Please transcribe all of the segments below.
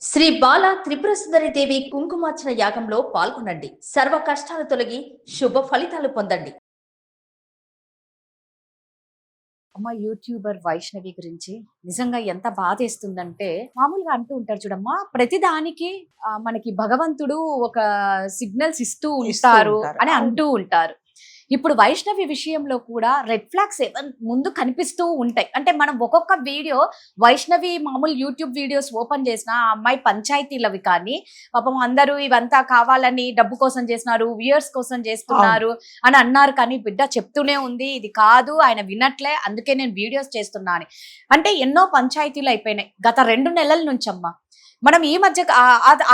శ్రీ బాల త్రిపుర సుందరి దేవి కుంకుమార్చన యాగంలో పాల్గొనండి. సర్వ కష్టాలు తొలగి శుభ ఫలితాలు పొందండి. అమ్మ యూట్యూబర్ వైష్ణవి గురించి నిజంగా ఎంత బాధేస్తుందంటే, మామూలుగా అంటూ ఉంటారు చూడమ్మా, ప్రతిదానికి మనకి భగవంతుడు ఒక సిగ్నల్స్ ఇస్తూ ఉంటారు అని అంటూ ఉంటారు. ఇప్పుడు వైష్ణవి విషయంలో కూడా రెడ్ ఫ్లాగ్స్ ముందు కనిపిస్తూ ఉంటాయి. అంటే మనం ఒక్కొక్క వీడియో వైష్ణవి మామూలు యూట్యూబ్ వీడియోస్ ఓపెన్ చేసిన ఆ అమ్మాయి పంచాయతీలవి కానీ పాపం అందరూ ఇవంతా కావాలని డబ్బు కోసం చేస్తున్నారు, వ్యూయర్స్ కోసం చేస్తున్నారు అని అన్నారు. కానీ బిడ్డ చెప్తూనే ఉంది ఇది కాదు, ఆయన వినట్లే, అందుకే నేను వీడియోస్ చేస్తున్నాను. అంటే ఎన్నో పంచాయతీలు అయిపోయినాయి గత 2 నెలల నుంచి అమ్మ. మనం ఈ మధ్య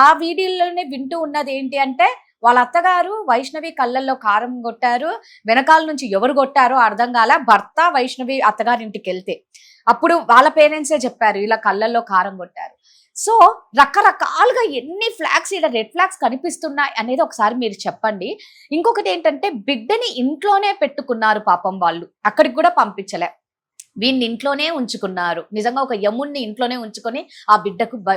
ఆ వీడియోలోనే వింటూ ఉన్నది ఏంటి అంటే, వాళ్ళ అత్తగారు వైష్ణవి కళ్ళల్లో కారం కొట్టారు, వెనకాల నుంచి ఎవరు కొట్టారో అర్థం కాల. భర్త వైష్ణవి అత్తగారింటికి వెళ్తే అప్పుడు వాళ్ళ పేరెంట్సే చెప్పారు ఇలా కళ్ళల్లో కారం కొట్టారు. సో రకరకాలుగా ఎన్ని ఫ్లాగ్స్, ఇలా రెడ్ ఫ్లాగ్స్ కనిపిస్తున్నాయి అనేది ఒకసారి మీరు చెప్పండి. ఇంకొకటి ఏంటంటే, బిడ్డని ఇంట్లోనే పెట్టుకున్నారు పాపం, వాళ్ళు అక్కడికి కూడా పంపించలే, వీడిని ఇంట్లోనే ఉంచుకున్నారు. నిజంగా ఒక యముణ్ణి ఇంట్లోనే ఉంచుకొని ఆ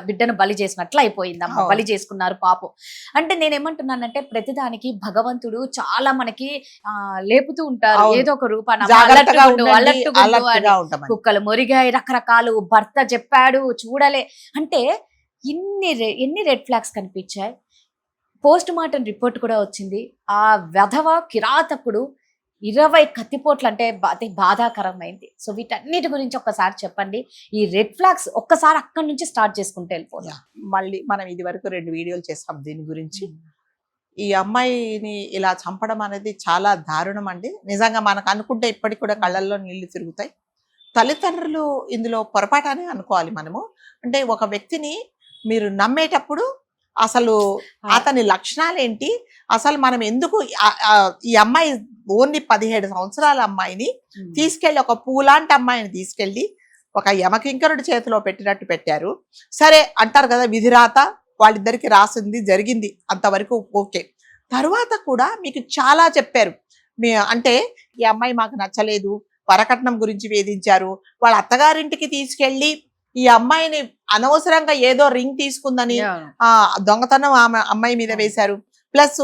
బిడ్డను బలి చేసినట్లు అయిపోయిందమ్మా. బలి చేసుకున్నారు పాపం. అంటే నేనేమంటున్నానంటే, ప్రతిదానికి భగవంతుడు చాలా మనకి లేపుతూ ఉంటారు ఏదో ఒక రూపాన. కుక్కలు మొరిగాయి, రకరకాలు, భర్త చెప్పాడు చూడలే అంటే ఎన్ని రెడ్ ఫ్లాగ్స్ కనిపించాయి. పోస్ట్ మార్టం రిపోర్ట్ కూడా వచ్చింది. ఆ వెధవ కిరాతకుడు 20 కత్తిపోట్లు అంటే బాధాకరమైంది. సో వీటన్నిటి గురించి ఒక్కసారి చెప్పండి. ఈ రెడ్ ఫ్లాగ్స్ ఒక్కసారి అక్కడి నుంచి స్టార్ట్ చేసుకుంటే వెళ్ళిపోతాం. మళ్ళీ మనం ఇది వరకు 2 వీడియోలు చేసాం దీని గురించి. ఈ అమ్మాయిని ఇలా చంపడం అనేది చాలా దారుణం అండి. నిజంగా మనకు అనుకుంటే ఇప్పటికి కూడా కళ్ళల్లో నీళ్లు తిరుగుతాయి. తల్లిదండ్రులు ఇందులో పొరపాటనే అనుకోవాలి మనము. అంటే ఒక వ్యక్తిని మీరు నమ్మేటప్పుడు అసలు అతని లక్షణాలు ఏంటి, అసలు మనం ఎందుకు ఈ అమ్మాయి ఓన్లీ 17 సంవత్సరాల అమ్మాయిని తీసుకెళ్ళి, ఒక పూలాంటి అమ్మాయిని తీసుకెళ్ళి ఒక యమకింకరుడి చేతిలో పెట్టినట్టు పెట్టారు. సరే అంటారు కదా, విధిరాత వాళ్ళిద్దరికి రాసింది జరిగింది, అంతవరకు ఓకే. తర్వాత కూడా మీకు చాలా చెప్పారు. అంటే ఈ అమ్మాయి మాకు నచ్చలేదు, వరకట్నం గురించి వేధించారు, వాళ్ళ అత్తగారింటికి తీసుకెళ్ళి ఈ అమ్మాయిని అనవసరంగా ఏదో రింగ్ తీసుకుందని దొంగతనం అమ్మాయి మీద వేశారు. ప్లస్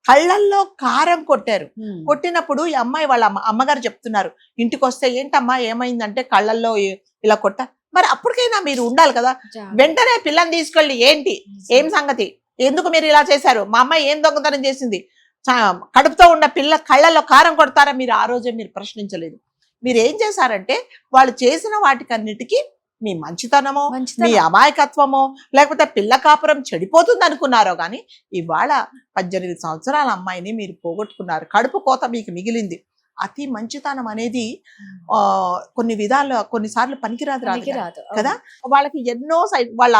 కళ్ళల్లో కారం కొట్టారు. కొట్టినప్పుడు ఈ అమ్మాయి వాళ్ళ అమ్మగారు చెప్తున్నారు, ఇంటికి వస్తే ఏంటమ్మా ఏమైందంటే కళ్ళల్లో ఇలా కొట్ట. మరి అప్పటికైనా మీరు ఉండాలి కదా, వెంటనే పిల్లని తీసుకెళ్ళి ఏంటి ఏం సంగతి, ఎందుకు మీరు ఇలా చేశారు, మా అమ్మాయి ఏం దొంగతనం చేసింది, కడుపుతో ఉన్న పిల్ల కళ్ళల్లో కారం కొడతారా, మీరు ఆ రోజే మీరు ప్రశ్నించలేదు. మీరు ఏం చేశారంటే, వాళ్ళు చేసిన వాటికన్నిటికీ మీ మంచితనమో మీ అమాయకత్వమో లేకపోతే పిల్ల కాపురం చెడిపోతుంది అనుకున్నారో కానీ ఇవాళ 18 సంవత్సరాల అమ్మాయిని మీరు పోగొట్టుకున్నారు. కడుపు కోత మీకు మిగిలింది. అతి మంచితనం అనేది కొన్ని విధాలు కొన్నిసార్లు పనికిరాదు కదా. వాళ్ళకి ఎన్నో వాళ్ళ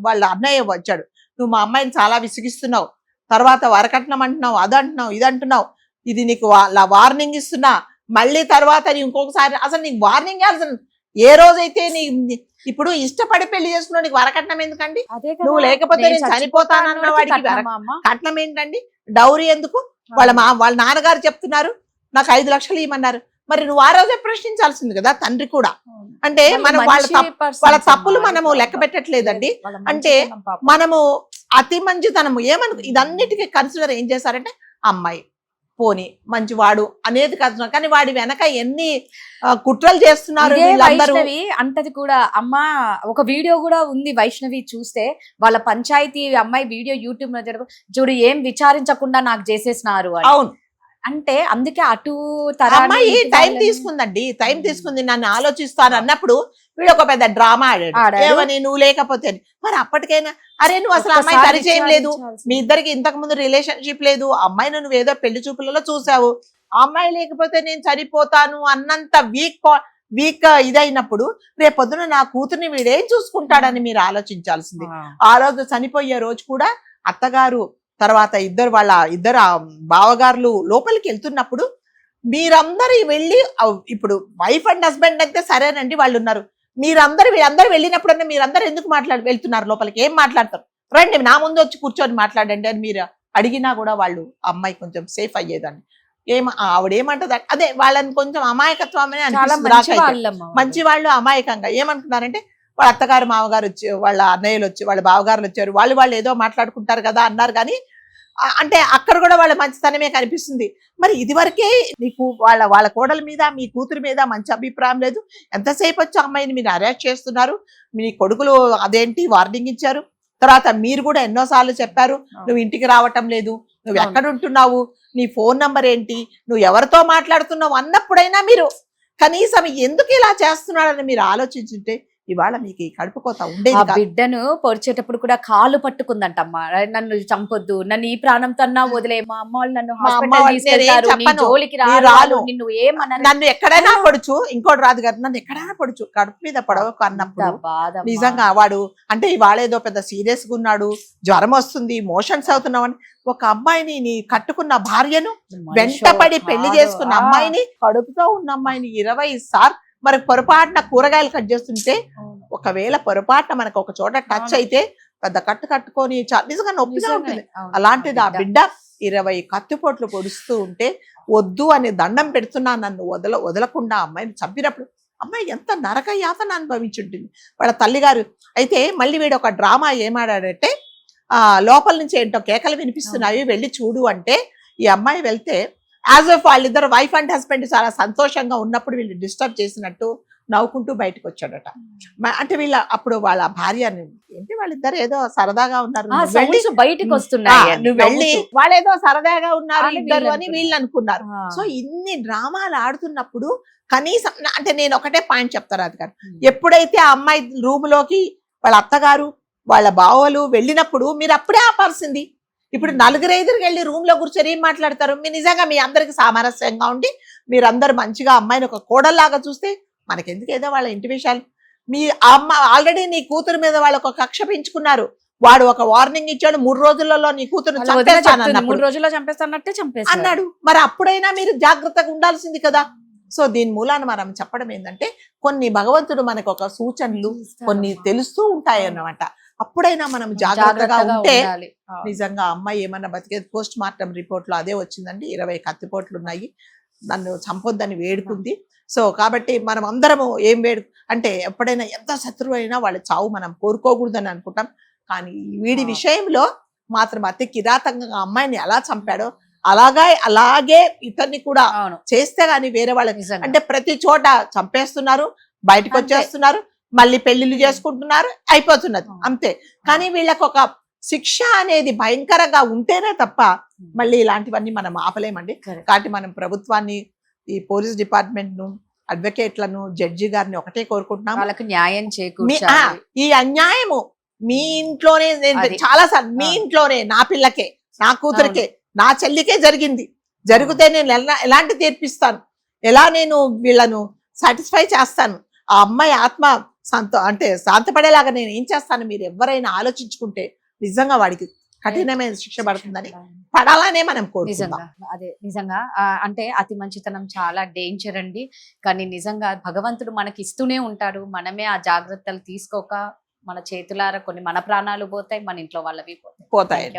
వాళ్ళ అన్నయ్య వచ్చాడు, నువ్వు మా అమ్మాయిని చాలా విసిగిస్తున్నావు, తర్వాత వరకట్నం అంటున్నావు, అదంటున్నావు ఇదంటున్నావు, ఇది నీకు వార్నింగ్ ఇస్తున్నా, మళ్ళీ తర్వాత ఇంకొకసారి అసలు నీకు వార్నింగ్ ఇవ్వాల్సిన ఏ రోజైతే నీ ఇప్పుడు ఇష్టపడి పెళ్లి చేసుకున్నావు నీకు వరకట్నం ఎందుకండి, నువ్వు లేకపోతే నేను చనిపోతానన్న వాడికి కట్నం ఏంటండి, డౌరీ ఎందుకు, వాళ్ళ నాన్నగారు చెప్తున్నారు నాకు 5 లక్షలు ఇవ్వమన్నారు, మరి నువ్వు ఆ రోజే ప్రశ్నించాల్సింది కదా తండ్రి కూడా. అంటే మనం వాళ్ళ తప్పులు మనము లెక్క పెట్టట్లేదండి. అంటే మనము అతి మంచితనము ఏమను ఇదన్నిటికీ కన్సిడర్ ఏం చేశారంటే అమ్మాయి పోని మంచివాడు అనేది కాదు, కానీ వాడి వెనక ఎన్ని కుట్రలు చేస్తున్నారు అంటది కూడా. అమ్మ ఒక వీడియో కూడా ఉంది వైష్ణవి చూస్తే, వాళ్ళ పంచాయతీ అమ్మాయి వీడియో యూట్యూబ్ లో చూడు ఏం విచారించకుండా నాకు చేసేసినారు. అవును, అంటే అందుకే అటు అమ్మాయి టైం తీసుకుందండి, టైం తీసుకుంది, నన్ను ఆలోచిస్తాను అన్నప్పుడు వీడు ఒక పెద్ద డ్రామా ఆడాడు, ఏమని నువ్వు లేకపోతే. మరి అప్పటికైనా అరే నువ్వు అసలు అమ్మాయి పరిచయం లేదు, మీ ఇద్దరికి ఇంతకు ముందు రిలేషన్షిప్ లేదు, అమ్మాయిని నువ్వు ఏదో పెళ్లి చూపులలో చూసావు, అమ్మాయి లేకపోతే నేను చనిపోతాను అన్నంత వీక్ ఇదైనప్పుడు రేపొద్దున నా కూతుర్ని వీడేం చూసుకుంటాడని మీరు ఆలోచించాల్సింది. ఆ రోజు చనిపోయే రోజు కూడా అత్తగారు తర్వాత ఇద్దరు బావగారులు లోపలికి వెళ్తున్నప్పుడు మీరందరూ వెళ్ళి, ఇప్పుడు వైఫ్ అండ్ హస్బెండ్ అయితే సరేనండి వాళ్ళు ఉన్నారు, వీళ్ళందరూ వెళ్ళినప్పుడన్నా మీరందరూ ఎందుకు వెళ్తున్నారు లోపలికి, ఏం మాట్లాడతారు, రండి నా ముందు వచ్చి కూర్చొని మాట్లాడండి అని మీరు అడిగినా కూడా వాళ్ళు అమ్మాయి కొంచెం సేఫ్ అయ్యేదాన్ని. ఆవిడేమంటది అదే వాళ్ళని కొంచెం అమాయకత్వమే అనిపిస్తుంది. మంచి వాళ్ళు అమాయకంగా ఏమంటున్నారంటే వాళ్ళ అత్తగారు మామగారు వచ్చి వాళ్ళ అన్నయ్యలు వచ్చి వాళ్ళ బావగారులు వచ్చారు, వాళ్ళు ఏదో మాట్లాడుకుంటారు కదా అన్నారు. కానీ అంటే అక్కడ కూడా వాళ్ళ మంచితనమే కనిపిస్తుంది. మరి ఇదివరకే నీకు వాళ్ళ కోడల మీద మీ కూతురు మీద మంచి అభిప్రాయం లేదు, ఎంతసేపు వచ్చి అమ్మాయిని మీరు అరెస్ట్ చేస్తున్నారు, మీ కొడుకులు అదేంటి వార్నింగ్ ఇచ్చారు, తర్వాత మీరు కూడా ఎన్నోసార్లు చెప్పారు నువ్వు ఇంటికి రావటం లేదు, నువ్వు ఎక్కడ ఉంటున్నావు, నీ ఫోన్ నంబర్ ఏంటి, నువ్వు ఎవరితో మాట్లాడుతున్నావు అన్నప్పుడైనా మీరు కనీసం ఎందుకు ఇలా చేస్తున్నాడని మీరు ఆలోచించుంటే ఇవాళ మీకు ఈ కడుపు కోత ఉండేది ఆ కాదు. బిడ్డను పొడిచేటప్పుడు కూడా కాళ్ళు పట్టుకుందంటమ్మా, నన్ను చంపొద్దు, నన్ను ఈ ప్రాణంతో అన్నా వదిలే, మా అమ్మ వాళ్ళు నన్ను మా అమ్మ హాస్పిటల్ వాళ్ళు నేనేం తీసుకెళ్తారు, నీ చెప్పను, జోలికి నీ రాను, రాను. నిన్ను ఏమన్నారు, నన్ను ఎక్కడైనా పొడుచు, ఇంకోటి రాదు గారు, నన్ను ఎక్కడైనా పొడుచు, కడుపు మీద పడవకు అన్నప్పుడు బాధ నిజంగా వాడు అంటే ఇవాళ ఏదో పెద్ద సీరియస్ గా ఉన్నాడు, జ్వరం వస్తుంది, మోషన్స్ అవుతున్నావు, ఒక అమ్మాయిని నీ కట్టుకున్న భార్యను వెంటపడి పెళ్లి చేసుకున్న అమ్మాయిని, కడుపుతో ఉన్న అమ్మాయిని 20 సార్లు మరి పొరపాటున కూరగాయలు కట్ చేస్తుంటే ఒకవేళ పొరపాటున మనకు ఒక చోట టచ్ అయితే పెద్ద కట్టు కట్టుకొని నిజంగా నొప్పిగా ఉంటుంది. అలాంటిది ఆ బిడ్డ 20 కత్తిపోట్లు పొడుస్తూ ఉంటే వద్దు అని దండం పెడుతున్నా, నన్ను వదలకుండా అమ్మాయిని చంపినప్పుడు అమ్మాయి ఎంత నరక యాతన అనుభవించుంటుంది వాళ్ళ తల్లిగారు. అయితే మళ్ళీ వీడు ఒక డ్రామా ఏమాడాడంటే లోపల నుంచి ఏంటో కేకలు వినిపిస్తున్నాయి వెళ్ళి చూడు అంటే ఈ అమ్మాయి వెళ్తే యాజ్ ఆఫ్ వాళ్ళిద్దరు వైఫ్ అండ్ హస్బెండ్ చాలా సంతోషంగా ఉన్నప్పుడు వీళ్ళు డిస్టర్బ్ చేసినట్టు నవ్వుకుంటూ బయటకు వచ్చాడట. అంటే అప్పుడు వాళ్ళ భార్య ఏంటి వాళ్ళిద్దరు ఏదో సరదాగా ఉన్నారు, బయటకు వస్తున్నాయి, నువ్వు వెళ్ళి వాళ్ళేదో సరదాగా ఉన్నారు ఇద్దరు అని వీళ్ళు అనుకున్నారు. సో ఇన్ని డ్రామాలు ఆడుతున్నప్పుడు కనీసం అంటే నేను ఒకటే పాయింట్ చెప్తాను అది గారు, ఎప్పుడైతే ఆ అమ్మాయి రూమ్ లోకి వాళ్ళ అత్తగారు వాళ్ళ బావలు వెళ్ళినప్పుడు మీరు అప్పుడే ఆపాల్సింది. ఇప్పుడు 4-5 వెళ్ళి రూమ్ లో కూర్చొని ఏం మాట్లాడతారు? మీరు నిజంగా మీ అందరికి సామరస్యంగా ఉండి మీరందరూ మంచిగా అమ్మాయిని ఒక కోడల్లాగా చూస్తే మనకెందుకు ఏదో వాళ్ళ ఇంటి విషయాలు. మీ అమ్మ ఆల్రెడీ నీ కూతురు మీద వాళ్ళు ఒక కక్ష పెంచుకున్నారు, వాడు ఒక వార్నింగ్ ఇచ్చాడు 3 రోజులలో నీ కూతురు 3 రోజుల్లో చంపేస్తానంటే అన్నాడు. మరి అప్పుడైనా మీరు జాగ్రత్తగా ఉండాల్సింది కదా. సో దీని మూలాన మనం చెప్పడం ఏంటంటే కొన్ని భగవంతుడు మనకు ఒక సూచనలు కొన్ని తెలుస్తూ ఉంటాయి అన్నమాట. అప్పుడైనా మనం జాగ్రత్తగా ఉంటే నిజంగా అమ్మాయి ఏమన్నా బతికేది. పోస్ట్ మార్టం రిపోర్ట్ లో అదే వచ్చిందండి, 20 కత్తిపోట్లు ఉన్నాయి, నన్ను చంపొద్దని వేడుకుంది. సో కాబట్టి మనం అందరము ఏం అంటే ఎప్పుడైనా ఎంత శత్రువు అయినా వాళ్ళ చావు మనం కోరుకోకూడదని అనుకుంటాం. కానీ వీడి విషయంలో మాత్రం అతి కిరాతకంగా అమ్మాయిని ఎలా చంపాడో అలాగే ఇతన్ని కూడా చేస్తే గానీ వేరే వాళ్ళకి అంటే ప్రతి చోట చంపేస్తున్నారు, బయటకు వచ్చేస్తున్నారు, మళ్ళీ పెళ్లిళ్ళు చేసుకుంటున్నారు, అయిపోతున్నది అంతే. కానీ వీళ్ళకి ఒక శిక్ష అనేది భయంకరంగా ఉంటేనే తప్ప మళ్ళీ ఇలాంటివన్నీ మనం ఆపలేమండి. కాబట్టి మనం ప్రభుత్వాన్ని, ఈ పోలీస్ డిపార్ట్మెంట్ ను, అడ్వకేట్లను, జడ్జి గారిని ఒకటే కోరుకుంటున్నాం, వాళ్ళకి న్యాయం చేకూర్చాలి. ఈ అన్యాయము మీ ఇంట్లోనే చాలా సార్లు మీ ఇంట్లోనే నా పిల్లకే, నా కూతురికే, నా చెల్లికే జరిగితే నేను ఎలాంటి తీర్పిస్తాను, ఎలా నేను వీళ్ళను సాటిస్ఫై చేస్తాను, ఆ అమ్మాయి ఆత్మ అంటే శాంతపడేలాగా నేను ఏం చేస్తాను, మీరు ఎవరైనా ఆలోచించుకుంటే నిజంగా వాడికి కఠినమైన శిక్ష పడుతుందని పడాలనే మనం కోరుకుందాం. నిజంగా అంటే అతి మంచితనం చాలా డేంజర్ అండి. కానీ నిజంగా భగవంతుడు మనకి ఇస్తూనే ఉంటాడు, మనమే ఆ జాగ్రత్తలు తీసుకోక మన చేతులారా కొన్ని మన ప్రాణాలు పోతాయి, మన ఇంట్లో వాళ్ళవి పోతాయి.